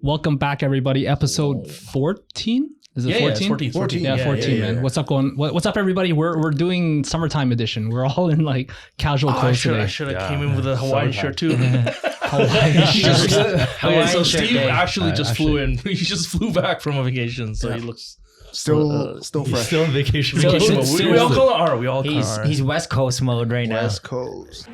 Welcome back, everybody. Episode 14? Is it 14? Yeah, 14. Yeah, 14, man. What's up, what's up, everybody? We're doing summertime edition. We're all in like casual clothes today. I should have came in with a Hawaiian shirt too. Hawaiian shirt. So Steve actually just flew in. He just flew back from a vacation, so he looks still fresh. He's still on vacation. We all call it R. We all call it R. He's West Coast mode right now. West Coast.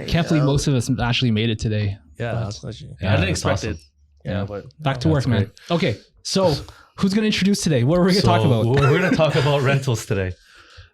Can't believe most of us actually made it today. Yeah, I didn't expect it. Yeah, but back to work, man. Okay, so who's going to introduce today? What are we going to talk about? We're going to talk about rentals today.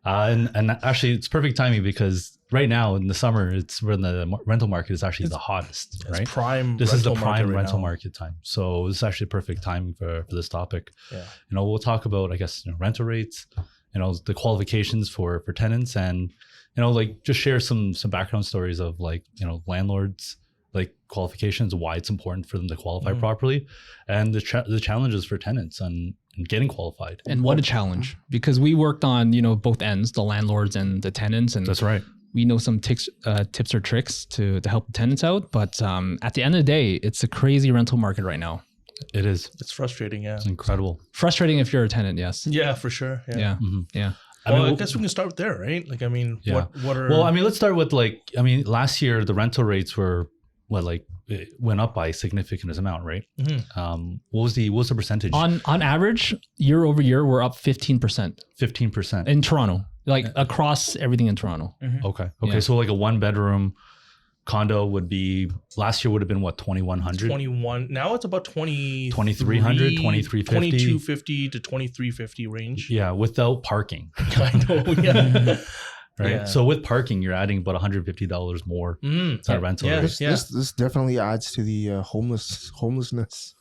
And actually, it's perfect timing because right now in the summer, it's when the rental market is actually the hottest, right? Prime. This is the prime rental market time. So this is actually perfect timing for this topic. Yeah. We'll talk about, I guess, rental rates, the qualifications for tenants, and like just share some background stories of like, landlords, like qualifications, why it's important for them to qualify properly, and the challenges for tenants and getting qualified. And what a challenge, because we worked on, both ends, the landlords and the tenants. And that's right. We know some tips or tricks to help the tenants out. But at the end of the day, it's a crazy rental market right now. It is. It's frustrating. Yeah. It's incredible. Frustrating if you're a tenant. Yes. Yeah, for sure. Yeah. Yeah. Well, I guess we can start there, right? Like, what are... Well, let's start with last year, the rental rates were it went up by a significant amount, right? Mm-hmm. What was the percentage? On average, year over year, we're up 15%. 15%. In Toronto, across everything in Toronto. Mm-hmm. Okay. Yeah. So like a 1-bedroom condo last year would have been what, 2,100? 21. Now it's about 2,300, 2,350. 2,250 to 2,350 range. Yeah, without parking. I know, yeah. Right. Yeah. So with parking, you're adding about $150 more to rental. Yeah. This definitely adds to the homelessness.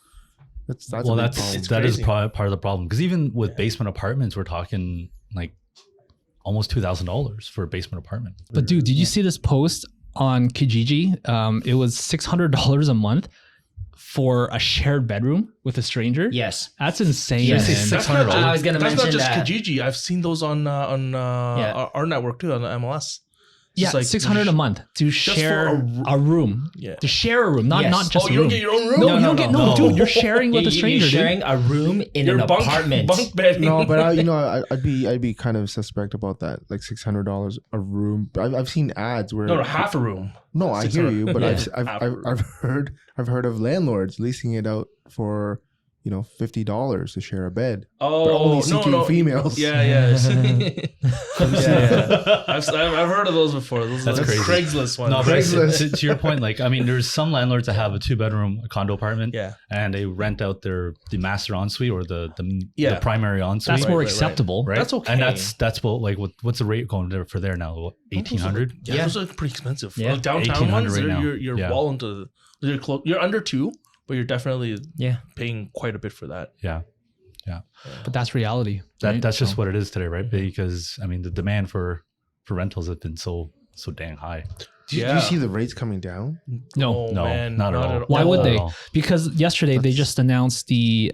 That is part of the problem, because even with basement apartments, we're talking like almost $2,000 for a basement apartment. But dude, did you see this post on Kijiji? It was $600 a month for a shared bedroom with a stranger. Yes, that's insane. Yes. Man. I was going to mention that. That's not just Kijiji. I've seen those on our network too, on the MLS. Yeah, like $600 a month to share a room. Yeah, to share a room, not just. You don't get your own room. No, you don't get dude. You're sharing with a stranger. You're sharing a room in an apartment. Bunk bed. No, but I'd be kind of suspect about that. Like $600 a room. I've seen ads where half a room. No, I hear you, but I've heard of landlords leasing it out for $50 to share a bed. Oh, but only seeking females. Yeah. I've heard of those before. That's crazy. Craigslist ones. No, but to your point, there's some landlords that have a 2-bedroom condo apartment, and they rent out the master ensuite or the primary ensuite. That's more acceptable, right? That's okay. And that's what's the rate going there for there now? 1,800. Yeah, those are pretty expensive. Yeah. Downtown ones, right now. You're well into. You're under 2. But you're definitely paying quite a bit for that. Yeah. But that's reality. Right? That's just what it is today, right? Because the demand for rentals has been so dang high. Do you see the rates coming down? No, man, not at all. Why would they? Because yesterday they just announced the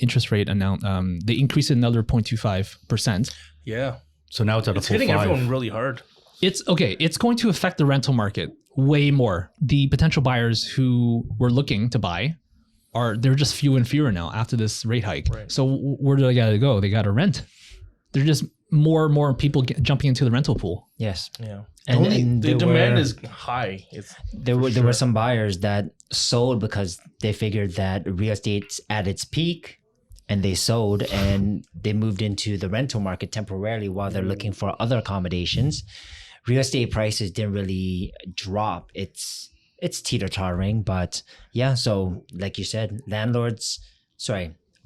interest rate. They increased it another 0.25%. Yeah. So now it's at a full 5. It's hitting everyone really hard. It's okay. It's going to affect the rental market way more. The potential buyers who were looking to buy they're just few and fewer now after this rate hike. Right. So where do they got to go? They got to rent. They're just more and more people jumping into the rental pool. Yes. Yeah. And the demand is high. There were some buyers that sold because they figured that real estate's at its peak, and they sold and they moved into the rental market temporarily while they're looking for other accommodations. Real estate prices didn't really drop. It's teeter-tottering, but yeah. So like you said,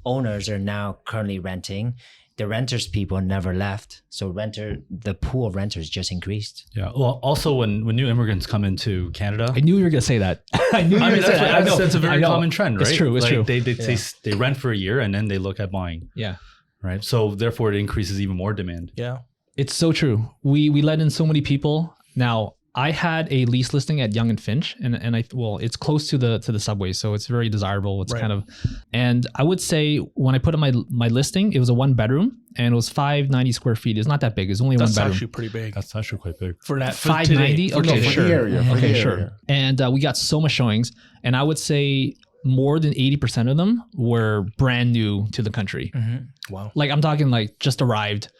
owners are now currently renting. The renters people never left. So the pool of renters just increased. Yeah. Well, also when new immigrants come into Canada, I knew you were gonna say that. I knew you were gonna say that. That's a very common trend, right? It's true. It's true. They rent for a year and then they look at buying. Yeah. Right. So therefore, it increases even more demand. Yeah. It's so true. We let in so many people. Now, I had a lease listing at Yonge and Finch, and it's close to the subway, so it's very desirable. It's kind of, and I would say when I put in my listing, it was a 1 bedroom and it was 590 square feet. It's not that big. It's only 1 bedroom. That's actually pretty big. That's actually quite big. For that, 590. Okay, for sure. the area. For the area. Sure. And we got so much showings, and I would say more than 80% of them were brand new to the country. Wow. Like I'm talking like just arrived.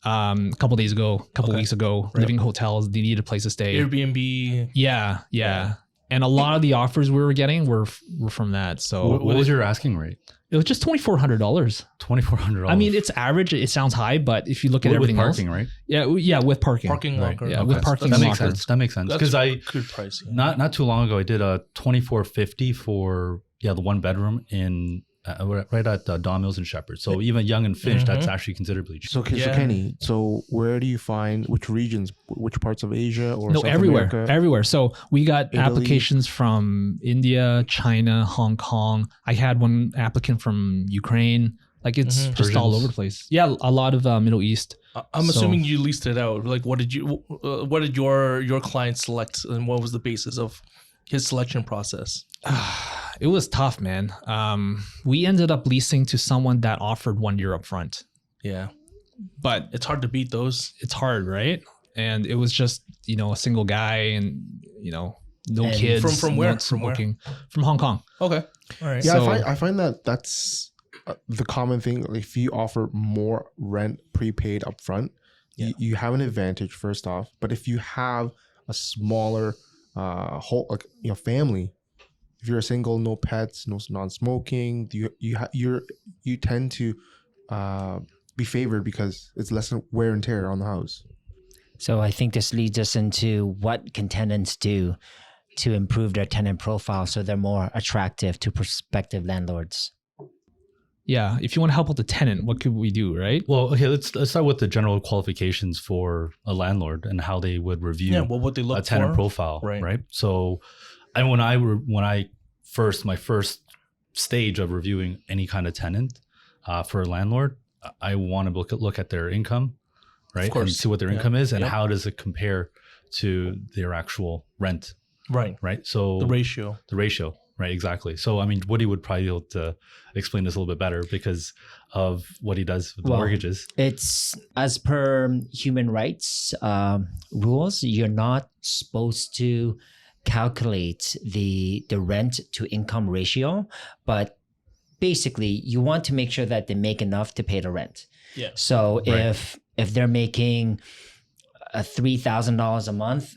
A couple days ago, weeks ago, living in hotels, they needed a place to stay. Airbnb. Yeah. And a lot of the offers we were getting were from that. So What was your asking rate? it was just $2,400. $2,400. I mean, it's average. It sounds high, but if you look at with everything parking, else, right? Yeah, with parking. Parking Right. locker. Yeah, with parking That and makes locker. sense. That makes sense. That's Because good price. Yeah. not too long ago, I did a $2,450 for the 1 bedroom in right at Don Mills and Shepherd. So even Yonge and Finch, that's actually considerably cheap. So Kenny, so where do you find which regions, which parts of Asia or No, South everywhere, America? everywhere. So we got Italy. applications from India, China, Hong Kong. I had one applicant from Ukraine. Like it's just all Persians. over the place. Yeah, a lot of Middle East. I'm So- assuming you leased it out. Like, what did your client select, and what was the basis of his selection process? It was tough, man. We ended up leasing to someone that offered 1 year up front, Yeah, but it's hard to beat those. it's hard, right? And it was just, a single guy and, no And kids. from where? not From where? smoking. From Hong Kong. Okay, all right. Yeah, So- I find that that's the common thing. Like, if you offer more rent prepaid upfront, you have an advantage first off. But if you have a smaller whole family, if you're a single, no pets, no non-smoking, you tend to be favored because it's less wear and tear on the house. So I think this leads us into what can tenants do to improve their tenant profile so they're more attractive to prospective landlords. Yeah. If you want to help out the tenant, what could we do, right? Well, okay, let's start with the general qualifications for a landlord and how they would review Yeah, what would they look a tenant for? profile, Right. right? So, my first stage of reviewing any kind of tenant for a landlord, I want to look at their income, right, and course. see what their Yeah. income is and Yep. how does it compare to their actual rent, Right. right? So The ratio. the ratio, right? Exactly. So, I mean, Woody would probably be able to explain this a little bit better because of what he does with the Well, mortgages. It's as per human rights rules, you're not supposed to calculate the rent to income ratio, but basically you want to make sure that they make enough to pay the rent. Yeah. So Right. if they're making $3,000 a month,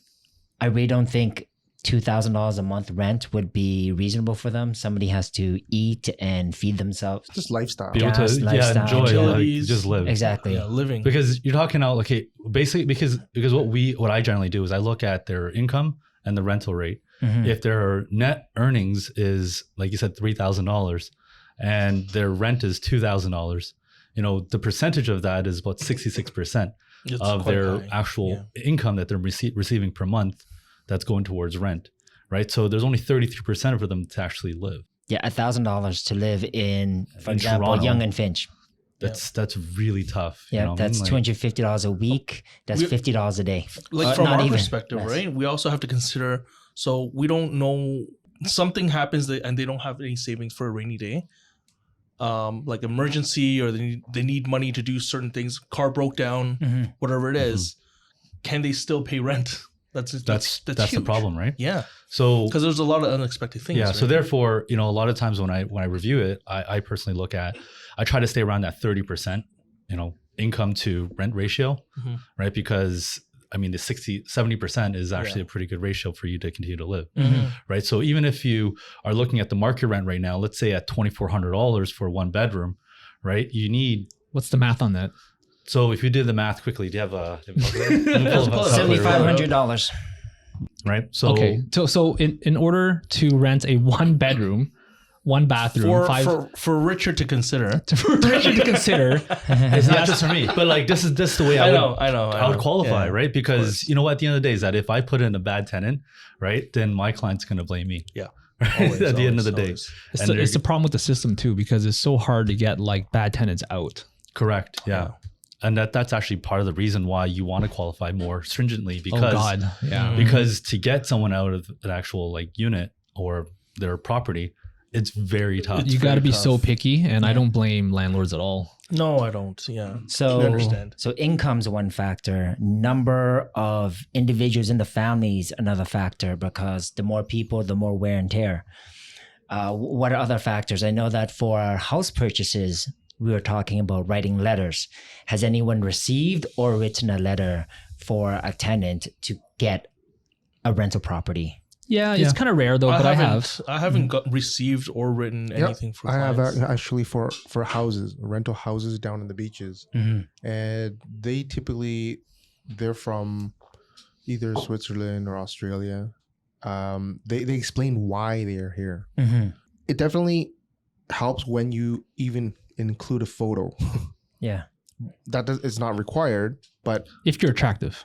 I really don't think $2,000 a month rent would be reasonable for them. Somebody has to eat and feed themselves. Just lifestyle. Be able gas, to lifestyle, enjoy, like, utilities. just live. Exactly. Yeah, living. Because you're talking out, okay, basically because what I generally do is I look at their income and the rental rate. Mhm. If their net earnings is, like you said, $3,000 and their rent is $2,000, the percentage of that is about 66% It's of quite their high. actual income that they're receiving per month that's going towards rent, right? So there's only 33% for them to actually live. Yeah, $1,000 to live in, for In example, Toronto. Yonge and Finch. That's really tough. Yeah, you know what I that's mean? Like, $250 a week. That's We- $50 a day. Like from not our even, perspective, less. right? We also have to consider. So we don't know something happens and they don't have any savings for a rainy day, like emergency, or they need money to do certain things. Car broke down, Mhm. whatever it is. Can they still pay rent? That's the huge. problem, right? Yeah, So because there's a lot of unexpected things. yeah, right? so therefore, a lot of times when I review it, I personally look at, I try to stay around that 30%, income to rent ratio, Mhm. right? Because I mean, the 70% is actually a pretty good ratio for you to continue to live, Mhm. right? So even if you are looking at the market rent right now, let's say at $2,400 for 1 bedroom, right? You need, What's the math on that? so if you did the math quickly, do you have a $7,500. right? So Okay. So in order to rent a 1 bedroom, 1 bathroom, for Richard to consider. for Richard to consider, it's not just for me, but like this is the way I would qualify, Yeah. right? Because at the end of the day is that if I put in a bad tenant, right, then my client's going to blame me. Yeah. Right? Always, at the end of the always, day. always. it's the problem with the system too, because it's so hard to get like bad tenants out. Correct. Yeah. And that's actually part of the reason why you want to qualify more stringently, because Yeah. because to get someone out of an actual like unit or their property, it's very tough. You got to be tough. so picky, and I don't blame landlords at all. No, I don't. Yeah. So I understand. So income's one factor. Number of individuals in the family's another factor, because the more people, the more wear and tear. What are other factors? I know that for our house purchases, we were talking about writing letters. Has anyone received or written a letter for a tenant to get a rental property? Yeah, it's kind of rare though, but I have. I haven't got received or written anything for I have clients. actually for houses, rental houses down in the beaches, and they typically they're from either Switzerland or Australia. They explain why they are here. It definitely helps when you even include a photo. Yeah. It's not required, but If you're attractive.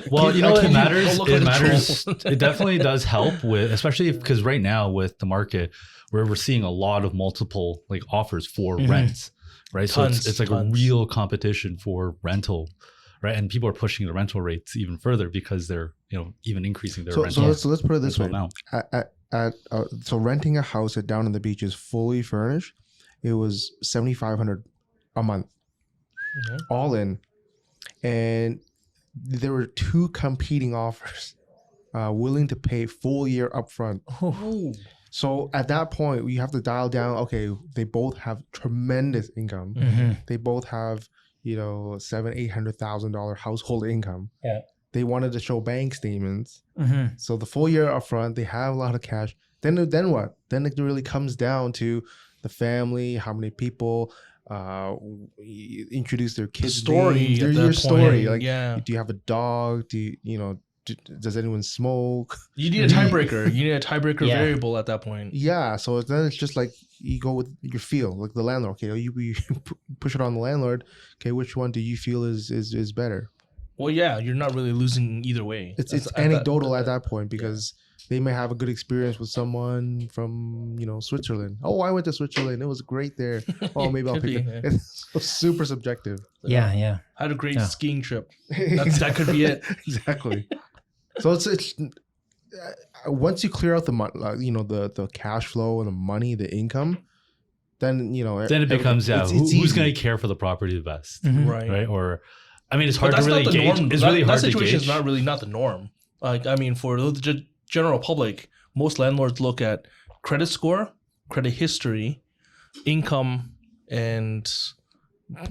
Well, you know what, it matters. Don't look It like a matters. troll. It definitely does help with, especially because right now with the market, where we're seeing a lot of multiple like offers for rents, right? So it's like a real competition for rental, right? And people are pushing the rental rates even further because they're even increasing their rental. so let's put it this way. amount. So renting a house down in the beaches fully furnished, it was $7,500 a month, all in, and there were two competing offers, willing to pay full year upfront. So at that point, we have to dial down. Okay, they both have tremendous income. They both have $700,000-$800,000 household income. Yeah. They wanted to show bank statements. So the full year upfront, they have a lot of cash. Then what? Then it really comes down to the family, how many people, introduce their kids' Story names, at your that story. point, Like, yeah. do you have a dog? Does anyone smoke? You need a tiebreaker. You need a tiebreaker Yeah. variable at that point. Yeah. So then it's just like you go with your feel, like the landlord. Okay, you push it on the landlord. Okay, which one do you feel is better? Well, yeah, you're not really losing either way. It's At anecdotal at that point because they may have a good experience with someone from Switzerland. Oh, I went to Switzerland. It was great there. Oh, maybe I'll Could pick be, it. yeah. It's so super subjective. Yeah. I had a great Yeah. skiing trip. That could be it. Exactly. So it's once you clear out the the cash flow and the money, the income, then Then it becomes it's who's easy. going to care for the property the best, Right. Or I mean, it's But hard to that's really not the gauge. norm. It's really hard that to situation gauge. is not the norm. Like, I mean, for the general public, most landlords look at credit score, credit history, income, and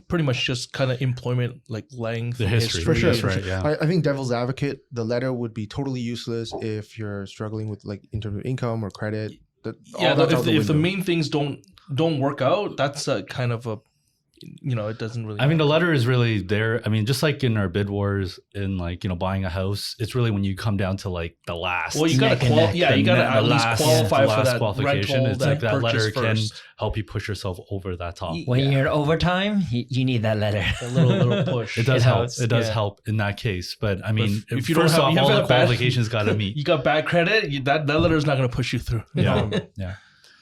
pretty much just kind of employment, like length, The history. For sure, That's for right, sure. yeah. I think devil's advocate, the letter would be totally useless if you're struggling with like in terms of income or credit. Yeah, that's if out the window. main things don't work out, that's a kind of a, it doesn't really. I mean, the letter is really there. I mean, just like in our bid wars in like, buying a house, it's really when you come down to like the last. Well, you gotta neck and neck. you gotta at least qualify for that qualification. rental, It's like that letter can first. help you push yourself over that top. When you're in overtime, you need that letter. A little push. It does It help. helps, It does yeah. help in that case. But I mean, if you don't first have- off, you have all that the bad- qualifications got to meet. You got bad credit, that letter is not going to push you through. Yeah. Yeah.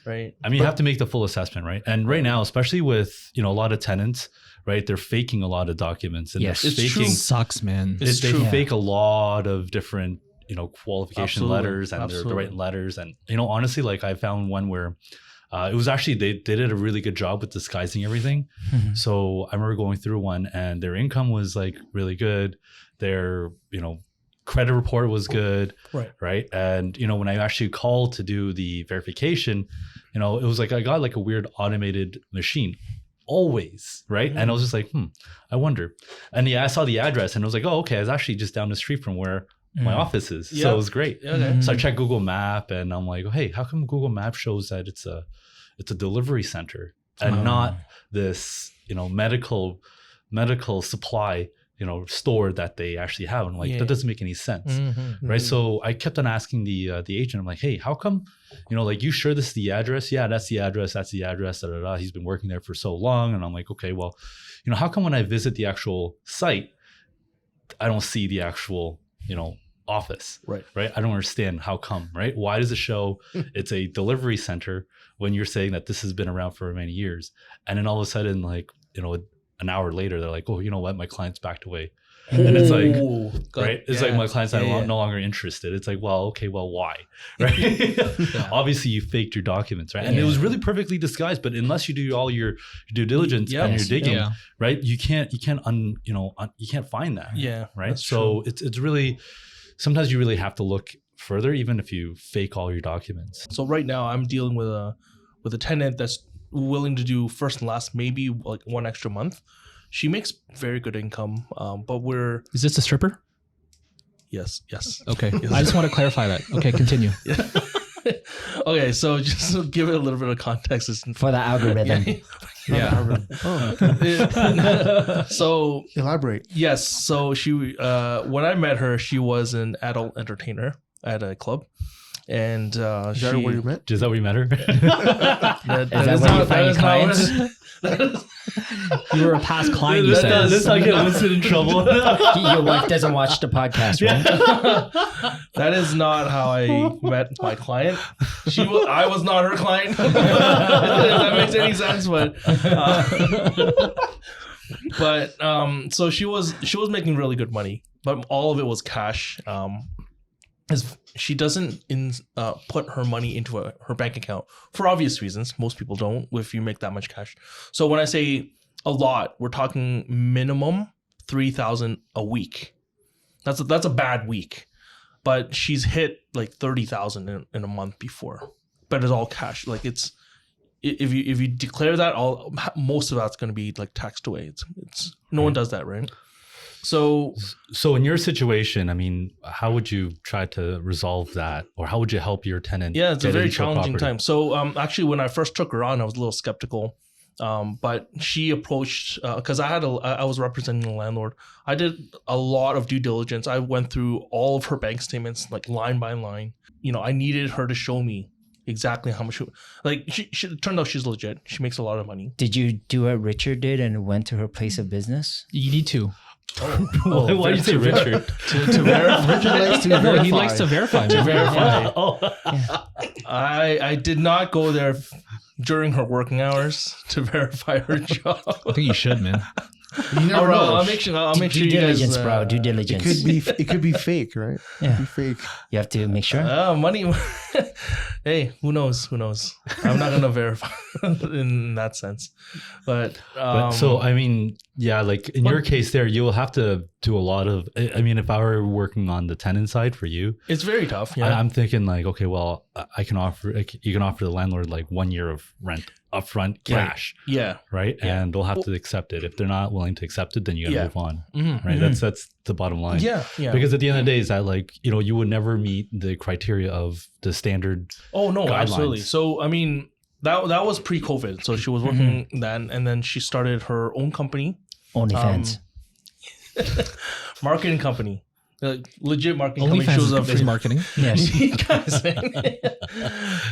Right. I mean, you have to make the full assessment, right? And right now, especially with, a lot of tenants, right? They're faking a lot of documents and Yes. they're It's faking, true. Sucks, man. It's they true. fake a lot of different, qualification Absolutely. letters and they're Absolutely. writing letters. And, honestly, like I found one where it was actually, they did a really good job with disguising everything. So I remember going through one and their income was like really good. Their, credit report was good. Right. And, when I actually called to do the verification, it was like, I got like a weird automated machine always. Right. And I was just like, I wonder. And I saw the address and I was like, oh, okay. I was actually just down the street from where my office is. Yeah. So it was great. Okay. So I checked Google Map and I'm like, hey, how come Google Map shows that it's a delivery center and not this, medical supply, store that they actually have? And I'm like, that doesn't make any sense. Right. So I kept on asking the agent, I'm like, hey, how come, like, you sure this is the address? Yeah, that's the address. That's the address. Da, da, da. He's been working there for so long. And I'm like, okay, well, how come when I visit the actual site, I don't see the actual, office? Right. I don't understand how come, right? Why does it show it's a delivery center when you're saying that this has been around for many years? And then all of a sudden, like, an hour later, they're like, oh, you know what? My client's backed away. And it's like, Ooh, right? It's like my client's no longer interested. It's like, well, okay, well, why? Right? Obviously, you faked your documents, right? And it was really perfectly disguised. But unless you do all your due diligence and your digging, right? You can't find that. Yeah. Right. So it's really, sometimes you really have to look further, even if you fake all your documents. So right now, I'm dealing with a tenant that's willing to do first and last, maybe like one extra month. She makes very good income, but Is this a stripper? Yes. Okay. I just want to clarify that. Okay, continue. Okay, so just to give it a little bit of context. For the algorithm. So Elaborate. yes, so she when I met her, she was an adult entertainer at a club. And Is that where you met? Is that where you met her? Is that where you find clients? You were a past client, you said. Let's not get Winston in trouble. Your wife doesn't watch the podcast, right? That is not how I met my client. I was not her client. If that makes any sense, so she was making really good money, but all of it was cash. She doesn't put her money into her bank account for obvious reasons. Most people don't if you make that much cash. So when I say a lot, we're talking minimum $3,000 a week. That's a bad week, but she's hit like $30,000 in a month before. But it's all cash. Like it's if you declare that, most of that's going to be like taxed away. It's no one does that, right? So in your situation, I mean, how would you try to resolve that, or how would you help your tenant? Yeah, it's a very challenging time. So actually, when I first took her on, I was a little skeptical, but she approached because I was representing the landlord. I did a lot of due diligence. I went through all of her bank statements, like line by line. I needed her to show me exactly how much. It turned out she's legit. She makes a lot of money. Did you do what Richard did and went to her place of business? You need to. Why do you say Richard? to verify. Richard likes to verify. He likes to verify. To verify. Yeah. I did not go there during her working hours to verify her job. I think you should, man. You never know. I'll make sure. Due you guys, diligence, bro. Due diligence. It could be fake, right? Yeah. It could be fake. You have to make sure. Money. Hey, who knows? I'm not gonna verify in that sense, but so I mean, yeah, like in your case, there you will have to do a lot of. I mean, if I were working on the tenant side for you, it's very tough. Yeah, I'm thinking like, okay, well, you can offer the landlord like 1 year of rent upfront cash. Right. Yeah. Right. Yeah. And they'll have to accept it. If they're not willing to accept it, then you gotta move on. Mm-hmm. Right. That's the bottom line. Yeah. Yeah. Because at the end of the day, is that like, you would never meet the criteria of the standard. Oh no, guidelines. Absolutely. So I mean, that was pre-COVID. So she was working then, and then she started her own company. OnlyFans. Marketing company. Legit marketing OnlyFans company. She was is marketing. Yes.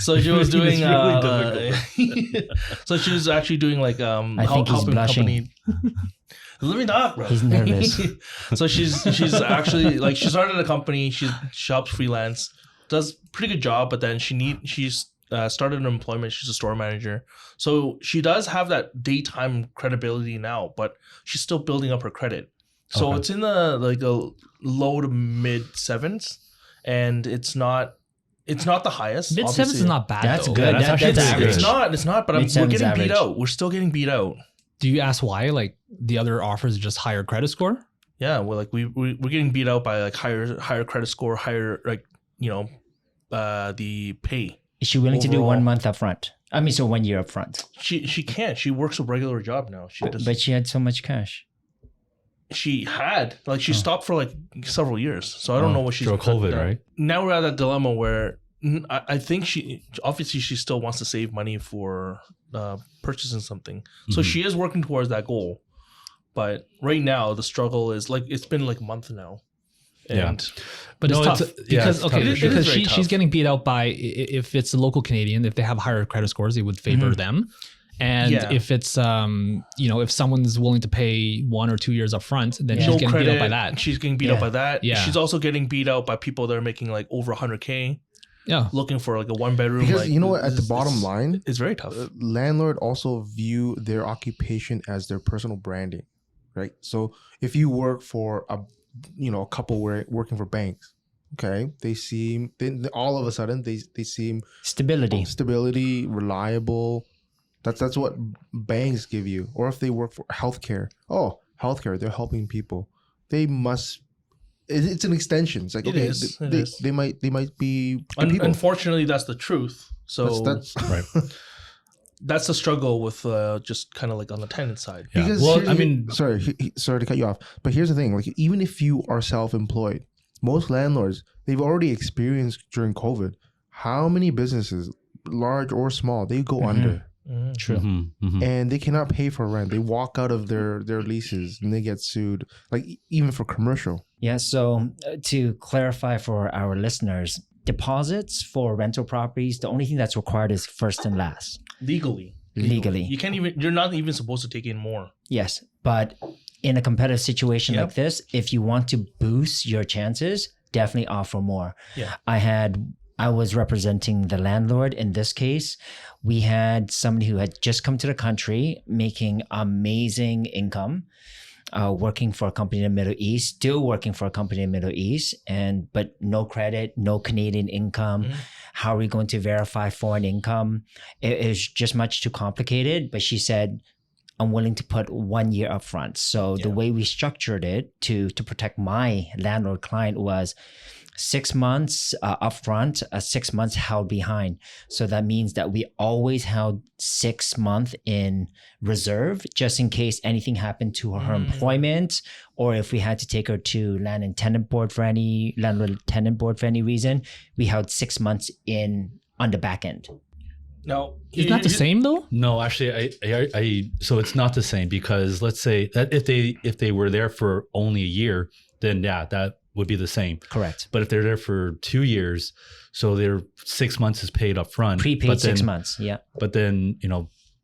So she was doing. Really so she was actually doing like I think he's blushing. Let me talk, bro. He's nervous. So she's actually like she started a company. She shops freelance, does pretty good job, but then she's started an employment. She's a store manager, so she does have that daytime credibility now, but she's still building up her credit. So it's in the like a low to mid 7s, and it's not the highest. Mid 7s is not bad. That's though. good. That's actually That's pretty average. good. It's not. But we're Mid-7's getting average. beat out. We're still getting beat out. Do you ask why? Like the other offers just higher credit score? Yeah, we're getting beat out by like higher credit score, higher like the pay. Is she willing to do Overall. 1 month up front? I mean, so 1 year up front. She can't. She works a regular job now. But she had so much cash. She stopped for like several years. So I don't know what she's through COVID, right? Now we're at that dilemma where I think she still wants to save money for purchasing something. So she is working towards that goal. But right now the struggle is like it's been like a month now. And But it's tough because it's because very tough. she's getting beat out by if it's a local Canadian, if they have higher credit scores, it would favor them. And if it's if someone's willing to pay 1 or 2 years up front, then she's getting beat out by that. She's getting beat out by that. Yeah. She's also getting beat out by people that are making like over 100K. Yeah. looking for like a 1-bedroom. Because like, you know what, at the bottom line, it's very tough. landlord also view their occupation as their personal branding, right? So if you work for a couple working for banks, okay, all of a sudden they seem stability, reliable. That's what banks give you. Or if they work for healthcare, they're helping people. They must. It's an extension. It's like they might be good people. Unfortunately, that's the truth. So that's Right. that's the struggle with just kind of like on the tenant side. Yeah. Because Well, I mean, sorry to cut you off, but here's the thing: like, even if you are self-employed, most landlords, they've already experienced during COVID how many businesses, large or small, they go under. True. And they cannot pay for rent. They walk out of their leases and they get sued, like even for commercial. Yeah. So to clarify for our listeners, deposits for rental properties, the only thing that's required is first and last. Legally. Legally. You're not even supposed to take in more. Yes. But in a competitive situation like this, if you want to boost your chances, definitely offer more. Yeah. I was representing the landlord in this case. We had somebody who had just come to the country making amazing income, working for a company in the Middle East, still working for a company in the Middle East, but no credit, no Canadian income. How are we going to verify foreign income? It is just much too complicated. But she said, I'm willing to put 1 year up front. So the way we structured it to protect my landlord client was 6 months upfront, 6 months held behind. So that means that we always held 6 months in reserve, just in case anything happened to her employment, or if we had to take her to landlord tenant board for any reason, we held 6 months on the back end. Now, It's not the same though? no, actually, I so it's not the same, because let's say that if they were there for only a year, then that would be the same. Correct. But if they're there for 2 years, so their 6 months is paid up front. Prepaid but 6 then, months. Yeah. But then,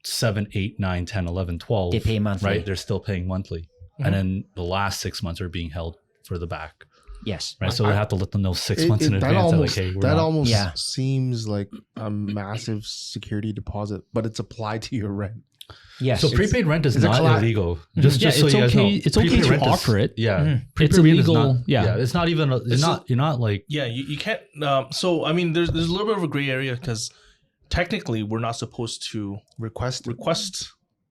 7, 8, 9, 10, 11, 12. They pay monthly. Right? They're still paying monthly. And then the last 6 months are being held for the back. Yes. Right. So they have to let them know 6 months in advance. That almost seems like a massive security deposit, but it's applied to your rent. Yes. So prepaid rent is not illegal. Just so it's you guys okay. know. It's okay Prepaid to rent is- offer it. Yeah. It's Prepaid rent is illegal. not- It's not even. You're not like. Yeah, you can't. So I mean, there's a little bit of a gray area because technically we're not supposed to request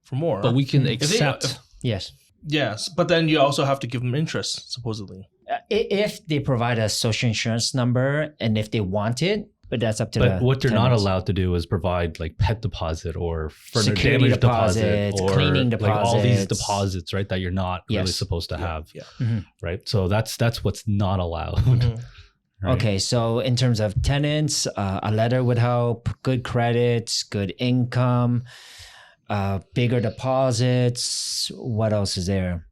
for more, But we can If they- accept. Yes. Yes, but then you also have to give them interest, supposedly. If they provide a social insurance number and if they want it, but that's up to the But what they're not tenants. allowed to do is provide like pet deposit or furniture Security damage deposit deposits, or cleaning like all these deposits. deposits, right? That you're not really Yes. supposed to have, Yeah. right? So that's what's not allowed. Mhm. Right? Okay, so in terms of tenants, a letter would help. Good credits, good income, bigger deposits. What else is there?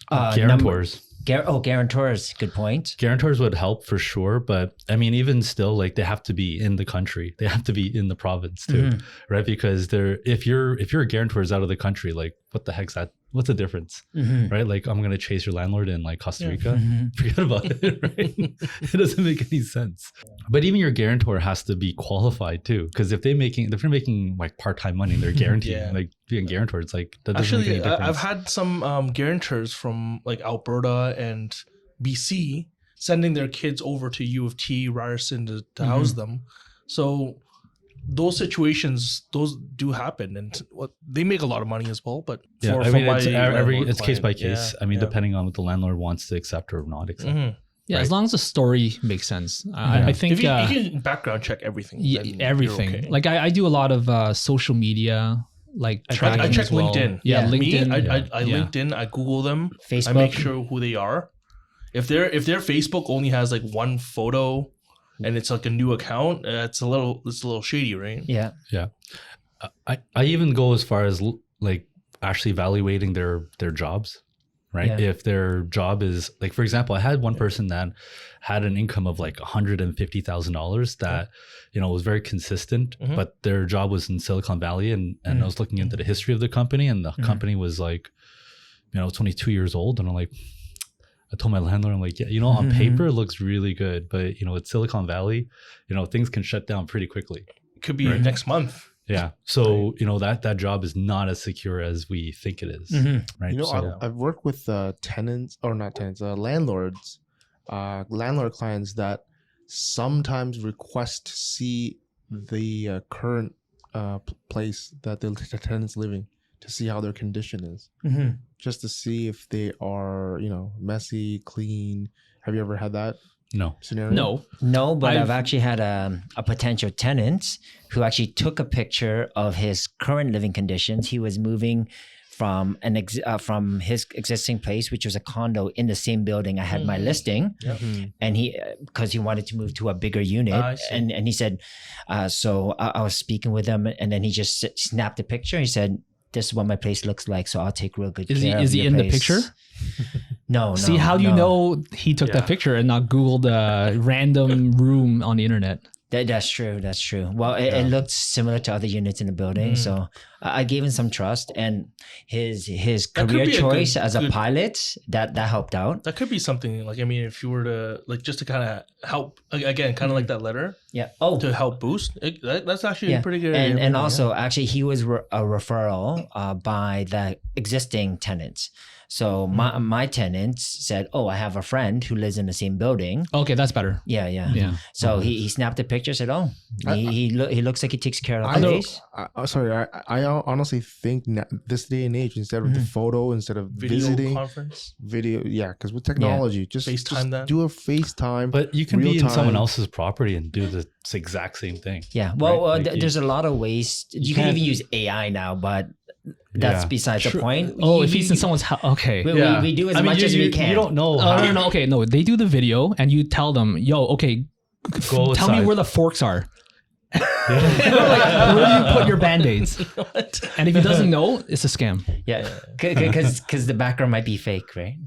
Guarantors. Guarantors. Good point. Guarantors would help for sure, but I mean, even still, like they have to be in the country. They have to be in the province too, right? Because if your guarantor is out of the country, like what the heck's that? What's the difference, right? Like I'm gonna chase your landlord in like Costa Rica. Forget about it, right? It doesn't make any sense. But even your guarantor has to be qualified too, because if they're making like part-time money, they're guaranteeing like being a guarantor. It's like that doesn't make any Actually, difference. I've had some guarantors from like Alberta and BC sending their kids over to U of T, Ryerson to house them. So those situations, those do happen, and they make a lot of money as well. But Yeah, I for mean, my it's landlord case by client, case. yeah, I mean, yeah. depending on what the landlord wants to accept or not accept. Yeah, Right. as long as the story makes sense. I think If you can background check everything, then you're everything. okay. Like I do a lot of social media, like tracking I check as well. LinkedIn. Yeah, Me, LinkedIn. I LinkedIn. I Google them. Facebook. I make sure who they are. If their Facebook only has like one photo, and it's like a new account, it's a little shady, right? Yeah. I even go as far as like actually evaluating their jobs, right? Yeah. If their job is like, for example, I had one person that had an income of like $150,000 that, was very consistent, but their job was in Silicon Valley. And I was looking into the history of the company, and the company was like, it's only 2 years old. And I'm like, I told my landlord, I'm like, yeah, you know, on paper it looks really good, but you know, it's Silicon Valley, you know, things can shut down pretty quickly. It could be next month. Yeah. So, you know, that job is not as secure as we think it is. Right. You know, So, I've worked with tenants, or not tenants, landlords, landlord clients that sometimes request to see the current place that the tenant's living, to see how their condition is, just to see if they are, you know, messy, clean. Have you ever had that no. scenario? No, but I've actually had a potential tenant who actually took a picture of his current living conditions. He was moving from from his existing place, which was a condo in the same building I had my listing, and he because he wanted to move to a bigger unit, and he said, so I was speaking with him, and then he just snapped a picture. He said, "This is what my place looks like, so I'll take real good care of your place." Is he in the picture? No. See, how do you know he took that picture and not Googled a random room on the internet? That's true. That's true. Well, it looked similar to other units in the building, so I gave him some trust, and his career choice as a pilot that helped out. That could be something like, I mean, if you were to like just to kind of help again, kind of like that letter, to help boost. That's actually a pretty good. And also, actually, he was a referral by the existing tenants. So my tenants said, "Oh, I have a friend who lives in the same building." Okay, that's better. Yeah. So he snapped a picture, said, "Oh, he looks like he takes care of the place." I honestly think this day and age, instead of the photo, instead of video conference, because with technology, just FaceTime that. do a FaceTime. But you can be in someone else's property and do the exact same thing. Yeah. Well, there's a lot of ways. You can even use AI now, but that's besides the point. Oh, if he's in someone's house, okay. We do as much as we can. You don't know. No. Okay, no. They do the video, and you tell them, "Yo, okay, tell me where the forks are." Like, where do you put your band-aids? And if he doesn't know, it's a scam. Yeah, because the background might be fake, right?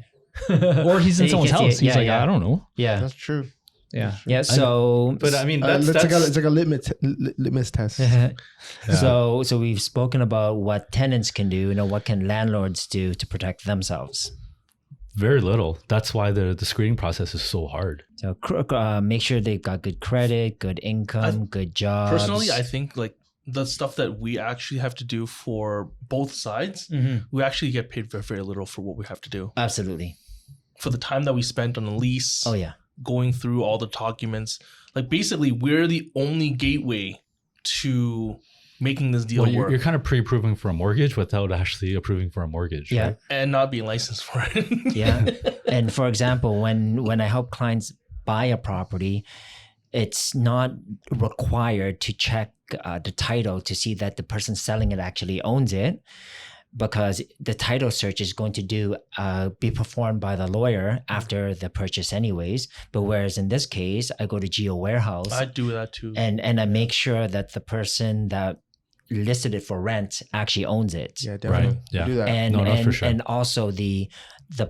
Or he's in someone's house. He's like, I don't know. Yeah, that's true. Yeah. So, but I mean, it's like a litmus test. So we've spoken about what tenants can do. You know, what can landlords do to protect themselves? Very little. That's why the screening process is so hard. So make sure they've got good credit, good income, good jobs. Personally, I think like the stuff that we actually have to do for both sides, we actually get paid very, very little for what we have to do. Absolutely. For the time that we spent on the lease. Oh yeah. Going through all the documents, like basically we're the only gateway to making this deal work. You're kind of pre-approving for a mortgage without actually approving for a mortgage, right? And not being licensed for it. Yeah. And for example, when I help clients buy a property, it's not required to check the title to see that the person selling it actually owns it, because the title search is going to be performed by the lawyer after the purchase anyways. But whereas in this case, I go to Geo Warehouse. I do that too. And I make sure that the person that listed it for rent actually owns it. Yeah, definitely. Right. Yeah. Do that. And for sure. And also the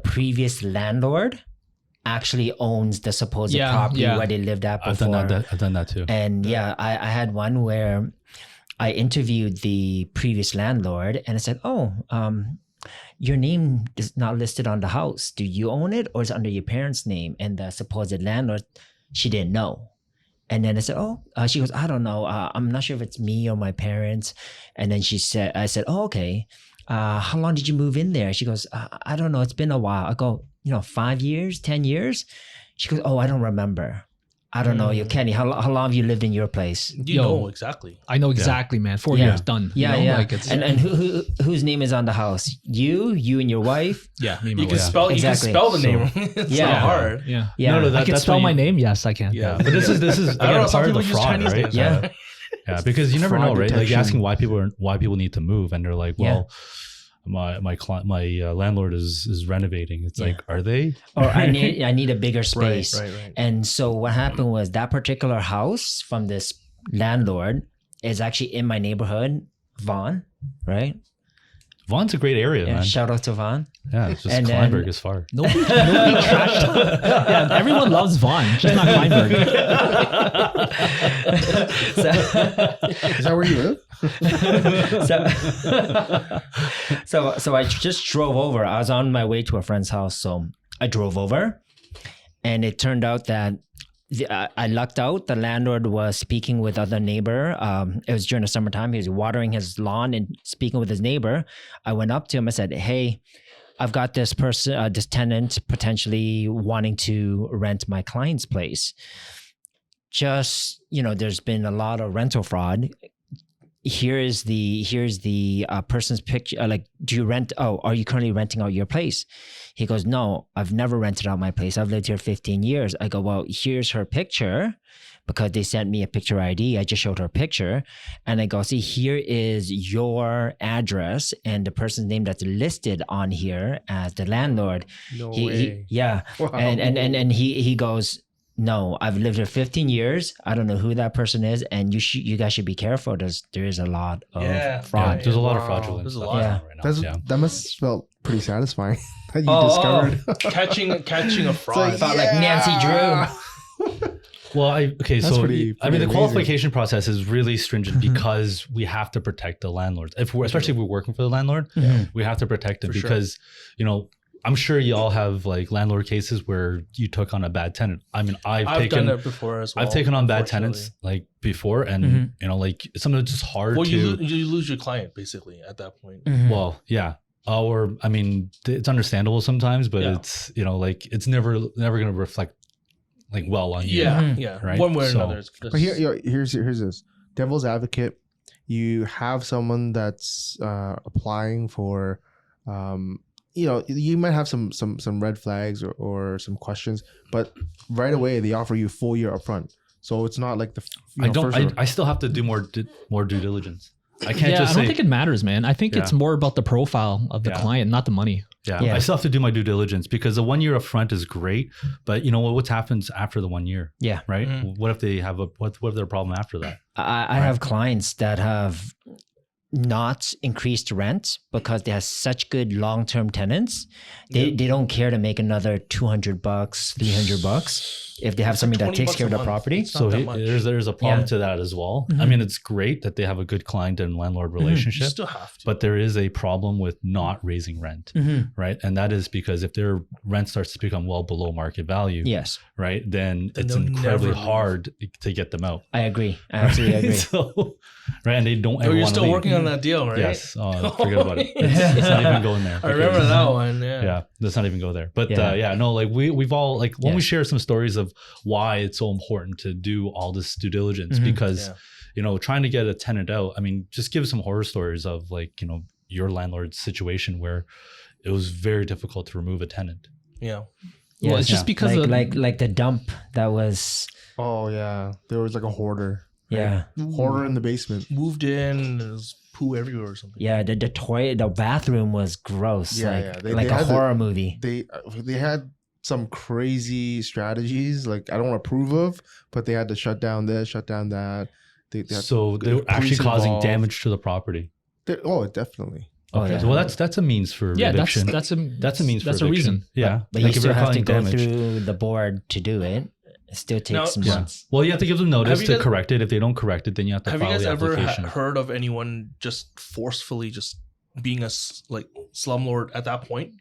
previous landlord actually owns the supposed property where they lived at before. I've done that too. And I had one where I interviewed the previous landlord, and I said, "Oh, your name is not listed on the house. Do you own it, or is it under your parents' name?" And the supposed landlord, she didn't know. And then I said, "Oh," she goes, "I don't know. I'm not sure if it's me or my parents." And then I said, "Oh, okay. How long did you move in there?" She goes, "I don't know. It's been a while." I go, 5 years, 10 years? She goes, "Oh, I don't remember." I don't know. Kenny, how long have you lived in your place? You know exactly. I know exactly, man. 4 years done. Yeah, you know? yeah. Like it's, and whose name is on the house? You and your wife? Yeah, me and my You can wife. spell. Exactly. You can spell the name. It's not hard. Yeah. Yeah. No, I can that's spell why my name. Yes, I can. Yeah, but this is I don't know. again Some part of people the use fraud, Chinese right? names. Yeah. Yeah, because you never Fraud know, right? Like detection. you're asking why people need to move, and they're like, well, my landlord is renovating. It's like, are they? Or I need a bigger space. Right. And so what happened was that particular house from this landlord is actually in my neighborhood, Vaughan, right? Vaughn's a great area, Yeah, man. shout out to Vaughan. Yeah, it's just And then- Kleinberg is far. Nobody trashed. Yeah, everyone loves Vaughn, just not Kleinberg. Is that where you live? So I just drove over. I was on my way to a friend's house, so I drove over, and it turned out that I lucked out. The landlord was speaking with other neighbor. It was during the summertime. He was watering his lawn and speaking with his neighbor. I went up to him. I said, "Hey, I've got this person, this tenant potentially wanting to rent my client's place. Just, there's been a lot of rental fraud. Here's the person's picture. Like, do you rent? Oh, are you currently renting out your place?" He goes, "No, I've never rented out my place. I've lived here 15 years. I go, "Well, here's her picture," because they sent me a picture ID. I just showed her a picture, and I go, "See, here is your address and the person's name that's listed on here as the landlord." No He, way. yeah, Wow. and he goes, "No, I've lived here 15 years. I don't know who that person is, and you guys should be careful. There is a lot of fraud." There's a lot of Wow. fraudulence. There's a stuff lot. going on right now. That must felt pretty satisfying that you Oh, discovered. catching a fraud. like, Felt like Nancy Drew. Well, That's so pretty the amazing. qualification process is really stringent because we have to protect the landlords. Especially if we're working for the landlord, we have to protect them For sure. because I'm sure you all have like landlord cases where you took on a bad tenant. I mean, I've done that before as well. I've taken on bad unfortunately. tenants like before, and like sometimes it's just hard Well, to. you lose your client basically at that point. Well, yeah. Or I mean, it's understandable sometimes, but Yeah. it's like it's never going to reflect like well on you. Yeah, yeah. Right? One way or So- another. It's But here's this devil's advocate. You have someone that's applying for, you might have some red flags or some questions, but right away they offer you full year upfront. So it's not like I still have to do more due diligence. I can't Yeah, just I say don't think it matters, man. I think it's Yeah. more about the profile of the Yeah. client, not the money. Yeah. I still have to do my due diligence because the 1 year upfront is great, but what happens after the 1 year, Yeah. right? Mhm. What if they have what if their problem after that? I have clients that have not increased rent because they have such good long-term tenants. They don't care to make another $200, $300 if they have It's something like that takes $20 care of a the month. property. It's not So that much. there's a problem Yeah. to that as well. I Mhm. mean, it's great that they have a good client and landlord You relationship, still have to. but there is a problem with not raising rent, right? And that is because if their rent starts to become well below market value, Yes, right, then Then it's they'll incredibly never leave. hard to get them out. I agree. I absolutely agree. So, right, and they don't Oh, ever you're want to still leave. working on that deal, right? Yes, forget about it. It's not even going there. I remember because- that one. Yeah. Yeah, let's not even go there. But Yeah. no, like we've all like when we Yes. share some stories of why it's so important to do all this due diligence Mhm. because Yeah. trying to get a tenant out. I mean, just give some horror stories of like your landlord's situation where it was very difficult to remove a tenant. Yeah. Well, it's just Yeah. because of like the dump that was Oh yeah, there was like a hoarder yeah in the basement. Moved in. There's poo everywhere or something. yeah the toilet, the bathroom was gross. Yeah, like yeah. They like a had horror movie. They had some crazy strategies like I don't approve of, but they had to shut down this, shut down that. They had So they were actually police causing involved. damage to the property. Oh, definitely. Oh, Okay, yeah. so, well that's a means for yeah, eviction. that's a means for that's a eviction. reason. Yeah, But like you if still you're have to causing go damage. through the board to do it. It still takes Now- some Yeah. months. Well, you have to give them notice Have to you guys- correct it. If they don't correct it, then you have to Have you file guys the ever application. heard of anyone just forcefully just being a slumlord at that point,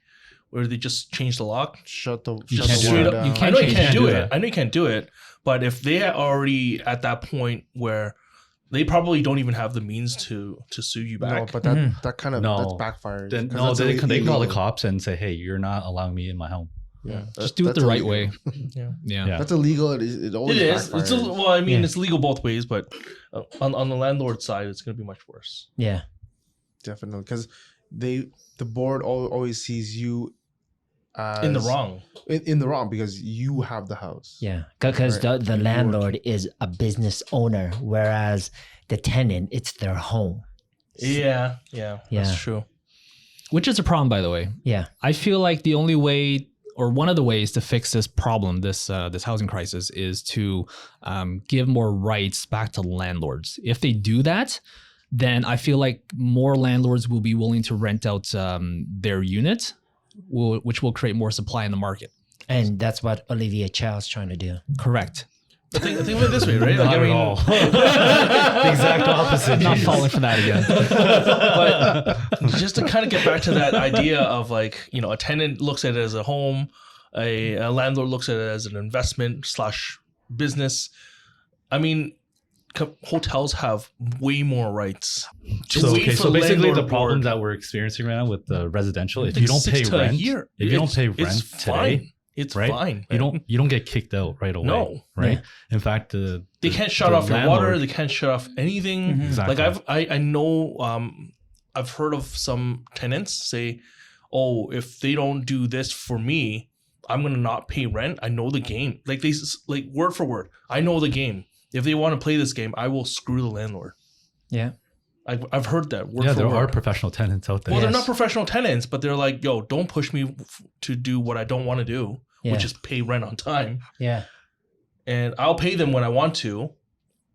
where they just change the lock? Shut the You shut can't the do water that. down. You I can't know you change can't it. do Do it. that. I know you can't do it. But if they are already at that point where they probably don't even have the means to sue you back. No, but that kind of No. that's backfired. Then 'cause no, that's they can call the illegal. cops and say, "Hey, you're not allowing me in my home." Yeah, Just do it the right way. yeah. Yeah. That's illegal. It always It is. It's backfires. well, I mean, Yeah. it's legal both ways, but on the landlord side, it's going to be much worse. Yeah. Definitely because the board always sees you as In the wrong. in the wrong because you have the house. Yeah. Because Right. the landlord is a business owner, whereas the tenant, it's their home. Yeah, Yeah. that's true. Which is a problem, by the way. Yeah. I feel like the only way, or one of the ways to fix this problem, this housing crisis, is to give more rights back to landlords. If they do that, then I feel like more landlords will be willing to rent out their unit, which will create more supply in the market. And that's what Olivia Chow's trying to do. Correct. But think of it this way, right? Not at all. The exact opposite. Not Jesus. falling for that again. but just to kind of get back to that idea of like, a tenant looks at it as a home, a landlord looks at it as an investment / business. I mean, hotels have way more rights. So basically the problem that we're experiencing right now with the residential, if you don't pay rent, today, it's right? fine. You don't get kicked out right away. No. Right? In fact, they can't shut off your water, they can't shut off anything. Exactly. Like I know I've heard of some tenants say, "Oh, if they don't do this for me, I'm going to not pay rent." I know the game. Like word for word. I know the game. If they want to play this game, I will screw the landlord. Yeah. I've heard that word yeah, for there word. are professional tenants out there. Well, they're not professional tenants, but they're like, "Yo, don't push me to do what I don't want to do, which is pay rent on time." Yeah. And I'll pay them when I want to,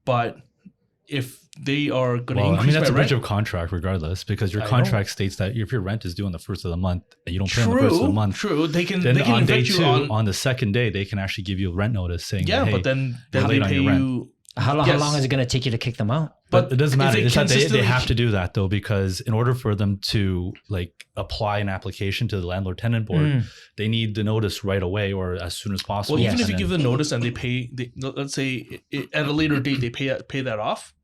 but if they are going to increase that's my a breach rent, of contract regardless, because your contract states that if your rent is due on the first of the month and you don't pay on the first of the month, they can on day evict you 2, on the second day, they can actually give you a rent notice saying, yeah, hey, but then you're they late on pay your rent. you. How long is it going to take you to kick them out? But it doesn't matter. if It's that they consistently- have to do that though, because in order for them to like apply an application to the landlord tenant board, they need the notice right away or as soon as possible. Well, even if you give the notice and they pay, let's say at a later date they pay that off.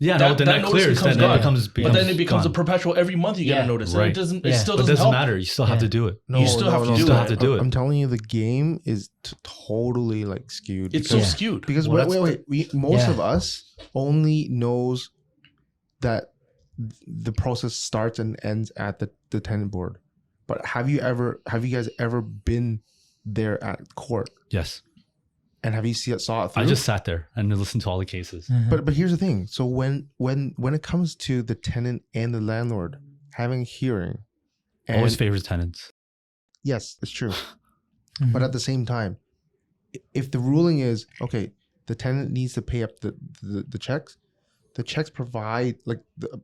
Yeah, That- no, then that that notice clears. Then becomes it becomes, but then it becomes gone. a perpetual. Every month you get a notice. Right. And it doesn't. Yeah. It still But it doesn't doesn't help. matter. You still have to do it. You still have to do still it. have to do it. I'm telling you, the game is totally like skewed. It's so skewed. Because Well, most of us only knows that the process starts and ends at the tenant board. But have you guys ever been there at court? Yes. And have you saw it through? I just sat there and listened to all the cases. But here's the thing. So when it comes to the tenant and the landlord having a hearing, Always favors tenants. yes, it's true. But at the same time, if the ruling is okay, the tenant needs to pay up the checks, the checks provide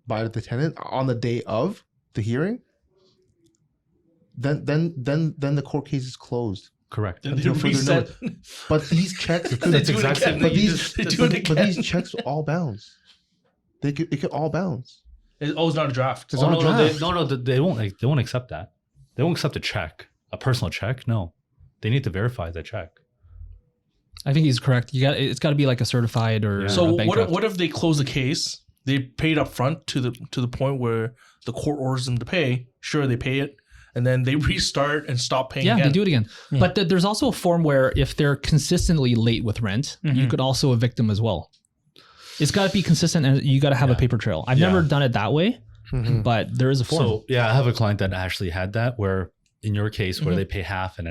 by the tenant on the day of the hearing, then the court case is closed. Correct. And they Until further reset. But these checks, That's exactly- but these checks all bounce. It could all bounce. It's not a draft. It's not a draft. They won't accept that. They won't accept a check, a personal check. No, they need to verify the check. I think he's correct. It's got to be like a certified or So a bankrupt. what if they close the case? They paid up front to the point where the court orders them to pay. Sure, they pay it, and then they restart and stop paying. Yeah, again. they do it again. Yeah. But there's also a form where if they're consistently late with rent, you could also evict them as well. It's got to be consistent, and you got to have a paper trail. I've never done it that way, but there is a form. So yeah, I have a client that actually had that where in your case where they pay half and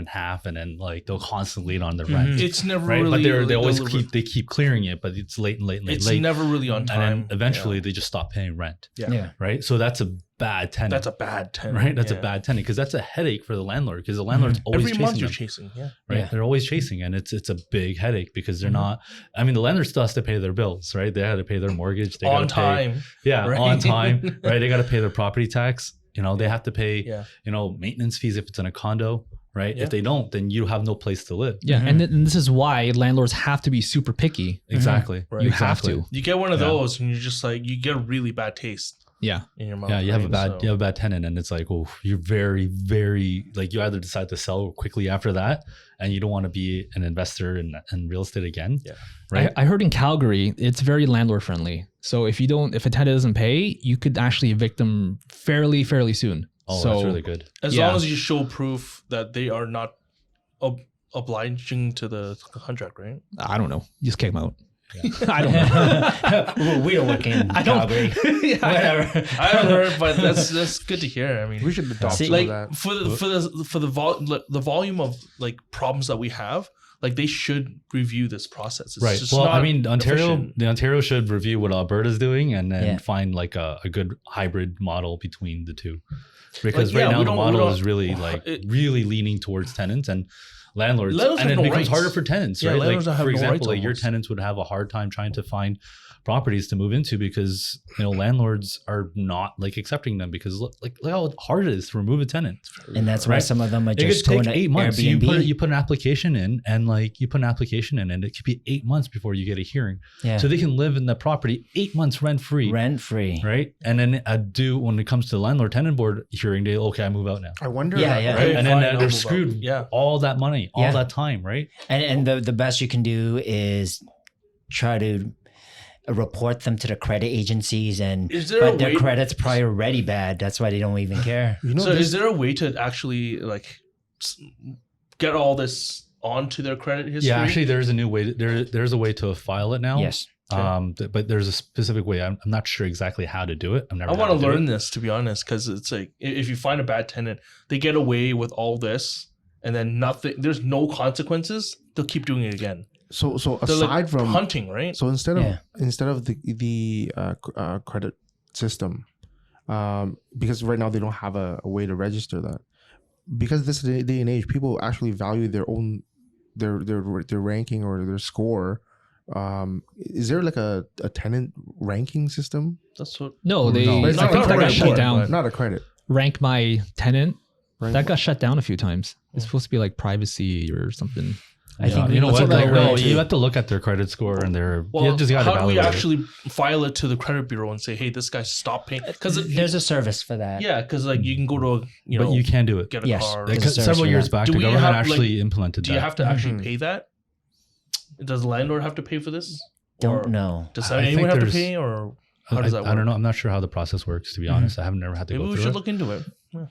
then like they'll constantly late on their rent. It's never right, really. but they always keep clearing it, but it's late. It's never really on time. And then eventually they just stop paying rent. Yeah. Right. So that's a bad tenant. That's a bad tenant. Right. That's a bad tenant because that's a headache for the landlord because the landlord's always Every chasing month you're them. chasing. Yeah. Right. Yeah. They're always chasing and it's a big headache because they're not, I mean, the landlord still has to pay their bills, right? They had to pay their mortgage. They On gotta pay, time. yeah. right? On time. Right. They got to pay their property tax. You know, they have to pay, Yeah. maintenance fees if it's in a condo, right? Yeah. If they don't, then you have no place to live. yeah, and this is why landlords have to be super picky. Exactly. Right. You Exactly. have to. You get one of Yeah. those, and you're just like you get a really bad taste Yeah. in your mouth. Yeah, you have a right? bad you have a bad tenant, and it's like, oh, you're very, very like you either decide to sell quickly after that, and you don't want to be an investor in real estate again. Yeah. Right. I heard in Calgary, it's very landlord friendly. So if a tenant doesn't pay, you could actually evict them fairly soon. Oh, so, that's really good. As Yeah. long as you show proof that they are not obliging to the contract, right? I don't know. Just kick them out. I don't know. We don't work in Calgary. Whatever. I haven't heard, but that's good to hear. I mean, We should adopt See, some like of that. for the volume of like problems that we have, like they should review this process. It's Right. just Well, not I mean, efficient. Ontario should review what Alberta's doing and then Yeah. find like a good hybrid model between the two. Because Like, yeah, right now we the don't- model we is really don't- like it- really leaning towards tenants and landlords, Landlords and have it no becomes rights. harder for tenants, Yeah, right? Like landlords have for no example, rights like your almost. tenants would have a hard time trying to find properties to move into because landlords are not like accepting them because look how hard it is to remove a tenant. And that's why Right. some of them are It just could going take to 8 months. Airbnb. You put an application in, and and it could be 8 months before you get a hearing. Yeah. So they can live in the property 8 months rent free. Rent free. Right. And then when it comes to the landlord tenant board hearing, I move out now. I wonder. Yeah, yeah. Right. And Fine, then I'll they're move out. screwed. Yeah. All that money, all Yeah. that time. Right. And the best you can do is try to report them to the credit agencies, Is there but a their way- credit's probably already bad. That's why they don't even care. So is there a way to actually like get all this onto their credit history? Yeah. Actually, there's a new way. There's a way to file it now. Yes. But there's a specific way. I'm not sure exactly how to do it. I've never. I had want to do learn it. this, to be honest, because it's like if you find a bad tenant, they get away with all this, and then nothing. There's no consequences. They'll keep doing it again. So They're aside like from hunting, right? So instead Yeah. of the credit system, because right now they don't have a way to register that. Because this day and age, people actually value their own their ranking or their score. Is there like a tenant ranking system? That's what. No, they No. I It's think not that a got shut report, down. but- Not a credit. Rank my tenant. Rank That got shut down a few times. It's supposed to be like privacy or something. I think we you know need to what? go Like, no, into- you have to look at their credit score and their. Well, you just got to how do we evaluate it. actually file it to the credit bureau and say, "Hey, this guy stopped paying"? Because there's a service for that. yeah, because like you can go to But you can do it. get a Yes. car. There's a Because service several for years that. back, Do the we government have, actually implemented Do you that. have to actually pay that? Does the landlord have to pay for this? Don't Or know. Does I anyone think have to there's- pay, or how does that work? I don't know. I'm not sure how the process works. To be honest, I haven't never had to Maybe go we through should it. look into it. We'll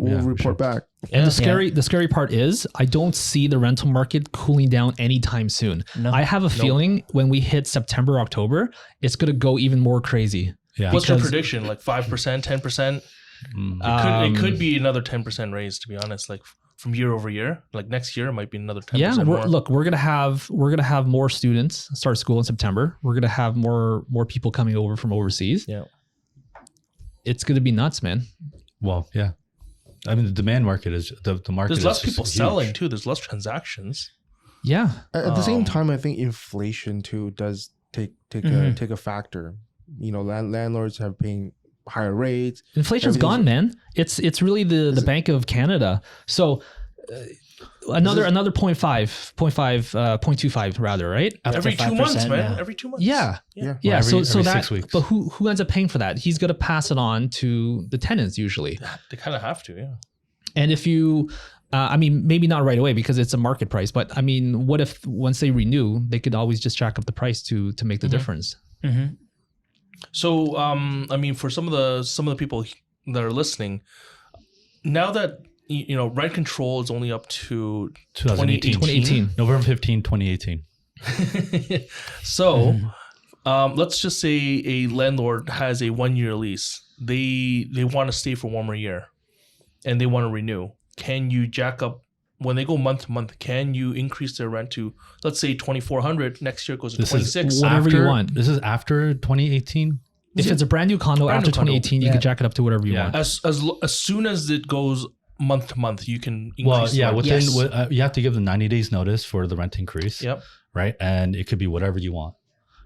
Yeah, for report sure. back. And Yeah. the scary part is I don't see the rental market cooling down anytime soon. No. I have a feeling when we hit September, October, it's gonna go even more crazy. Yeah. What's your Because- prediction? Like 5%, 10%? Mm. It could be another 10% raise. To be honest, like from year over year. Like next year, it might be another 10% Yeah, more. we're gonna have more students start school in September. We're gonna have more people coming over from overseas. Yeah. It's gonna be nuts, man. Well, yeah. I mean, the demand market is the market. There's less is people huge. selling too. There's less transactions. Yeah, At the same time, I think inflation too does take a factor. Landlords have paying higher rates. inflation's gone, man. It's really the Bank of Canada. So another 0.25 rather, right? Up to Every 2 months, 5%, man. yeah. Every 2 months. Yeah. Yeah. Yeah, every so that 6 weeks. but who ends up paying for that? He's gonna pass it on to the tenants usually. They kind of have to. Yeah. And if you, I mean, maybe not right away because it's a market price, but I mean, what if once they renew, they could always just jack up the price to make the difference? Mm-hmm. So, I mean, for some of the people that are listening, now that rent control is only up to 2018. 2018. November 15, 2018. So, let's just say a landlord has a 1-year lease. They want to stay for 1 more year, and they want to renew. Can you jack up when they go month to month? Can you increase their rent to, let's say, $2,400? Next year it goes to This is $2,600. Whatever you want. This is after 2018. If it's a brand new condo Brand after new condo. 2018, you can jack it up to whatever you Yeah. want. As soon as it goes month to month, you can increase. Well, yeah, the rent. within you have to give them 90 days notice for the rent increase. Yep. Right, and it could be whatever you want.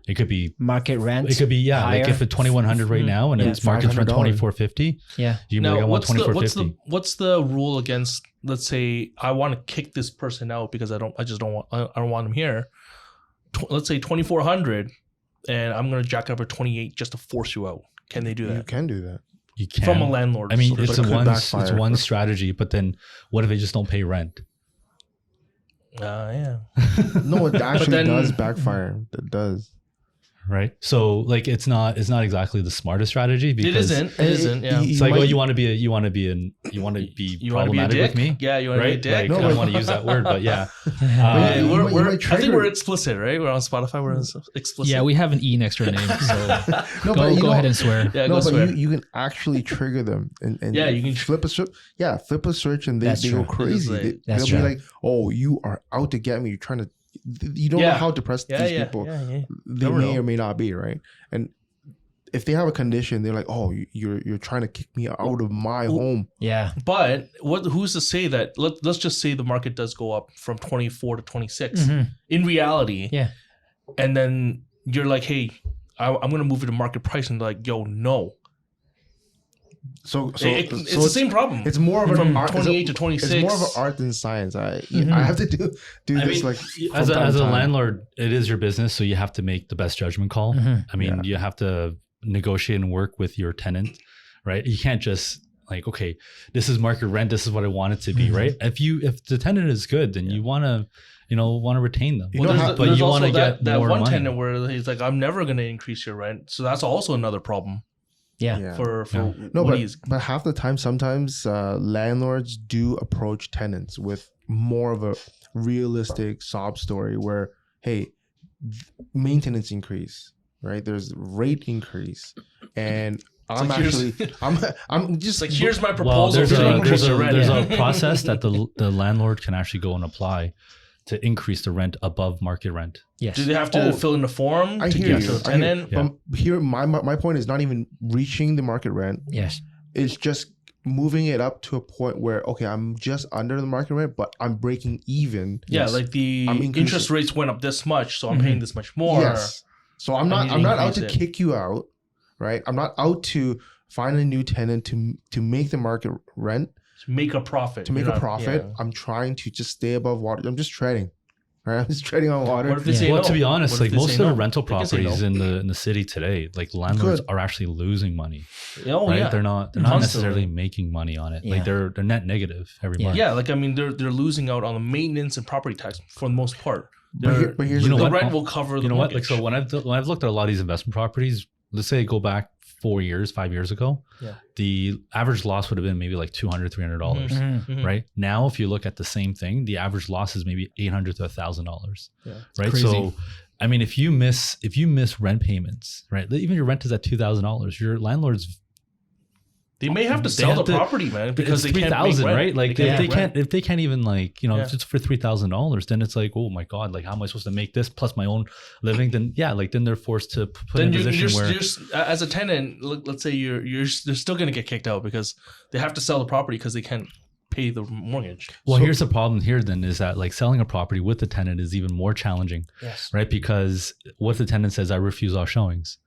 It could be Market rent. like higher. if it's 2,100 right now and Yeah, it's market rent $500. 2,450. Yeah. You can be Now, like, I want what's the 2,450. what's the rule against? Let's say I want to kick this person out because I don't want him here. Let's say 2,400, and I'm gonna jack it up to 28 just to force you out. Can they do You that can do that. You can from a landlord? I mean, So it's it's But it could it's backfire. one strategy, but then what if they just don't pay rent? yeah. No, it actually then- does backfire. It does. Right, so like it's not exactly the smartest strategy because It isn't. Yeah. You it's like, might- oh, you want to be You want to be problematic a with dick? me, Yeah, you want to right? be a dick. Like, No, I don't but- want to use that word, but yeah. Yeah, you might I think trigger- we're explicit, right? We're on Spotify. We're explicit. Yeah, we have an E next to our name, so No, go you know- ahead and swear. Yeah, No, go but swear. you can actually trigger them and Yeah, you can flip a switch. Yeah, flip a switch and they That's go true. crazy. It is like- That's They'll true. be like, "Oh, you are out to get me. You're trying to." You don't know Yeah. how depressed Yeah, these yeah, people yeah. they Never may know. or may not be, right? And if they have a condition, they're like, "Oh, you're trying to kick me out of my home." Yeah. But who's to say that? Let's just say the market does go up from 24 to 26. Mhm. In reality, Yeah. and then you're like, hey, I'm going to move it to market price, and they're like, yo, no. So It's the same problem. It's more of from an art, 28 to 26. It's more of an art than science. I have to do this like as from time a to time. landlord, it is your business, so you have to make the best judgment call. I mean, you have to negotiate and work with your tenant, right? You can't just like, okay, this is market rent, this is what I want it to be, right? If the tenant is good, then you want to retain them. There's you also want to get that more one money. tenant where he's like, I'm never going to increase your rent. So that's also another problem for what he's. But half the time, sometimes landlords do approach tenants with more of a realistic sob story where, hey, maintenance increase, right? There's rate increase, and I'm just like, here's my Well, proposal to increase your rent. there's a process that the landlord can actually go and apply to increase the rent above market rent. Yes. Do they have to fill in a form I to hear give you. to the tenant? Yeah. But here, my point is not even reaching the market rent. Yes. It's just moving it up to a point where, okay, I'm just under the market rent, but I'm breaking even. Yeah, like the I'm increasing. interest rates went up this much, so I'm paying this much more. Yes. So I'm not out to kick you out, right? I'm not out to find a new tenant to make the market rent. To make a profit. To make a profit. Yeah. I'm trying to just stay above water. I'm just treading. Right? I'm just treading on water. What if they say Well, no? to be honest, like most of the rental They can say properties no. in the city today, like landlords are actually losing money. Oh, right? yeah. They're not Constantly. necessarily making money on it. Yeah. Like they're net negative every month. Yeah, like I mean, they're losing out on the maintenance and property tax for the most part. But here's You know the what? rent will cover the You know what? Like mortgage. so when I've looked at a lot of these investment properties, let's say go back 5 years ago, the average loss would have been maybe like $200, $300, Mm-hmm. right? Now, if you look at the same thing, the average loss is maybe $800 to $1,000, right? crazy. So, I mean, if you miss rent payments, right? Even your rent is at $2,000, your landlord's They may have to sell the property, man, because they can't make rent. right? Like if they can't even like, if Yeah. it's for $3,000, then it's like, oh my God, like how am I supposed to make this plus my own living? Then then they're forced to put in a position where as a tenant, let's say you're still going to get kicked out because they have to sell the property because they can't pay the mortgage. Well, here's the problem here then is that like selling a property with the tenant is even more challenging, Yes. right? Because what the tenant says, I refuse all showings.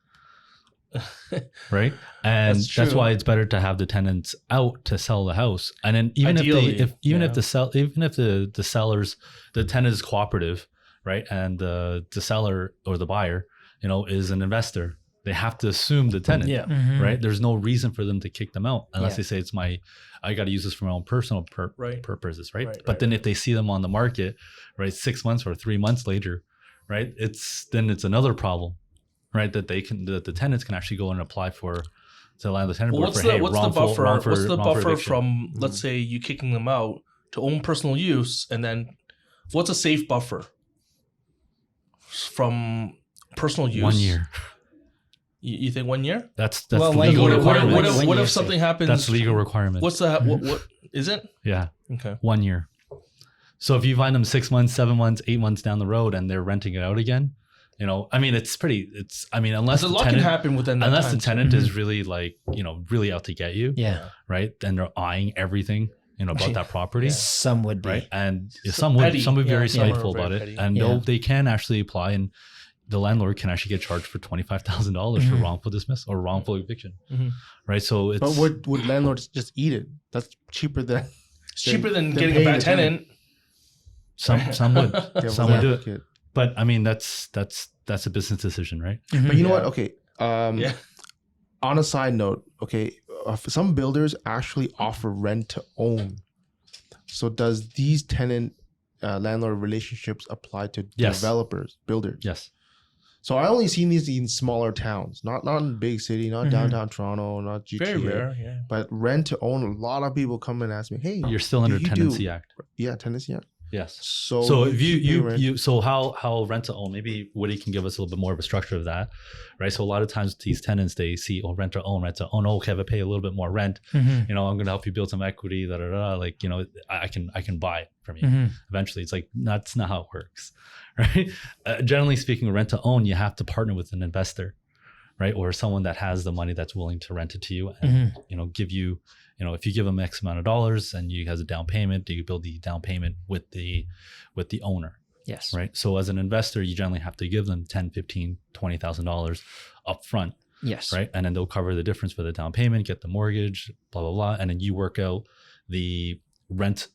Right, and that's why it's better to have the tenants out to sell the house, and then even Ideally, if the sellers, the tenant is cooperative, right, and the seller or the buyer, is an investor, they have to assume the tenant, right. There's no reason for them to kick them out unless they say I got to use this for my own personal purposes, right? But then if they see them on the market, right, 6 months or 3 months later, right, it's another problem. Right, that the tenants can actually go and apply for to land the tenant board What's for the buffer eviction. from let's say you kicking them out to own personal use, and then what's a safe buffer from personal use? 1 year. You think 1 year? That's Well, legal what- requirement. What if something happens? That's legal requirement. What's the what is it? Yeah, Okay. 1 year. So if you find them 6 months, 7 months, 8 months down the road, and they're renting it out again, I mean, unless A the lot tenant, can happen within that unless time. the tenant is really like, really out to get you, Yeah. right? Then they're eyeing everything, about that property. Some would be. Right, and So some would petty. be very Yeah, spiteful very about it, petty. and they can actually apply, and the landlord can actually get charged for $25,000 for wrongful dismissal or wrongful eviction, right? So it's But would landlords just eat it? That's cheaper than It's cheaper than than getting a paying bad the tenant. tenant. some would devil's some would do it, advocate. but I mean that's a business decision, right? But you know Yeah. what? Okay. Yeah. On a side note, okay, some builders actually offer rent to own. So does these tenant landlord relationships apply to Yes. developers, builders? Yes. So I only seen these in smaller towns, not in big city, not downtown Toronto, not GTA. Very rare. Yeah. But rent to own, a lot of people come and ask me, "Hey, You're still under you do- Tenancy Act. Yeah, Tenancy Act. Yes. So So if pay you rent. so how rent to own, maybe Woody can give us a little bit more of a structure of that, right? So a lot of times these tenants, they see, rent to own. Oh, okay, if I pay a little bit more rent, I'm going to help you build some equity, like, I can buy it from you. Eventually. It's like, that's not how it works, right? Generally speaking, rent to own, you have to partner with an investor, right? Or someone that has the money that's willing to rent it to you and, give you, if you give them X amount of dollars and you has a down payment, you build the down payment with the owner. Yes. right? So as an investor, you generally have to give them $10, $15, $20,000 up front, Yes. right? And then they'll cover the difference for the down payment, get the mortgage, blah, blah, blah. And then you work out the rent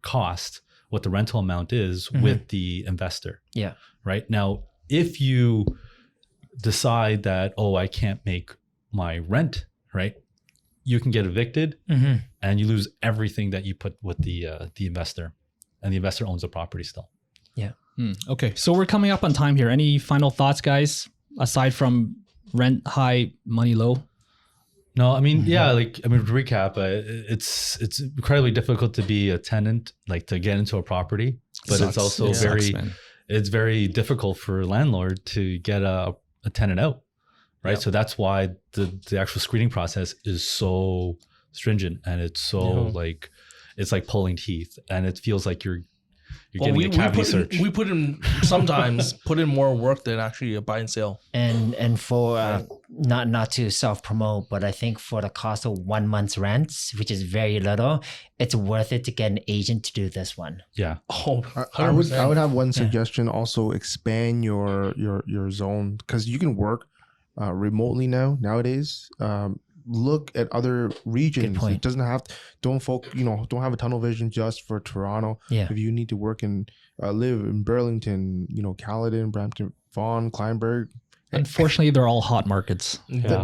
cost, what the rental amount is with the investor. Yeah. Right? Now, if you decide that, oh, I can't make my rent, right? You can get evicted and you lose everything that you put with the investor, and the investor owns the property still. Yeah. Okay, so we're coming up on time here. Any final thoughts, guys? Aside from rent high, money low. No, I mean, to recap, it's incredibly difficult to be a tenant, like to get into a property, but it's also it's very difficult for a landlord to get a tenant out, right? Yep. So that's why the actual screening process is so stringent, and it's so it's like pulling teeth, and it feels like you're getting a cavity search. We sometimes put in more work than actually a buy and sale. And for not to self promote, but I think for the cost of 1 month's rent, which is very little, it's worth it to get an agent to do this one. Yeah. Oh, I would have one suggestion. Also, expand your zone, because you can work remotely nowadays. Look at other regions. It doesn't have don't have a tunnel vision just for Toronto. Yeah. If you need to work live in Burlington, Caledon, Brampton, Vaughan, Kleinburg. Unfortunately, they're all hot markets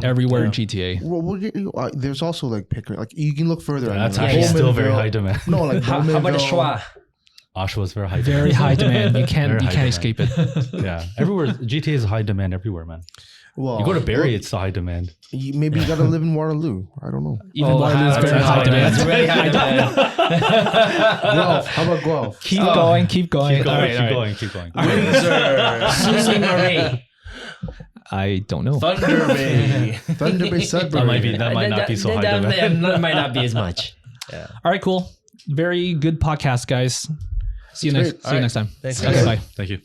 everywhere in GTA. Well, there's also like Pickering. Like you can look further. That's actually still very high demand. No, like how about the Schwa? Oshawa is very high. Very high demand. You can't escape it. Yeah, everywhere. GTA is high demand everywhere, man. Well, you go to Barrie, it's the high demand. Maybe you got to live in Waterloo. I don't know. Even Waterloo is very high demand. That's very high demand. Guelph. How about Guelph? Keep going. Keep going. Windsor. Sizzling Marie. I don't know. Thunder Bay. Thunder Bay Sudbury. That might not be so high demand. That might not be as much. Yeah. All right, cool. Very good podcast, guys. See you next time. Thanks, Okay, guys. bye. Thank you.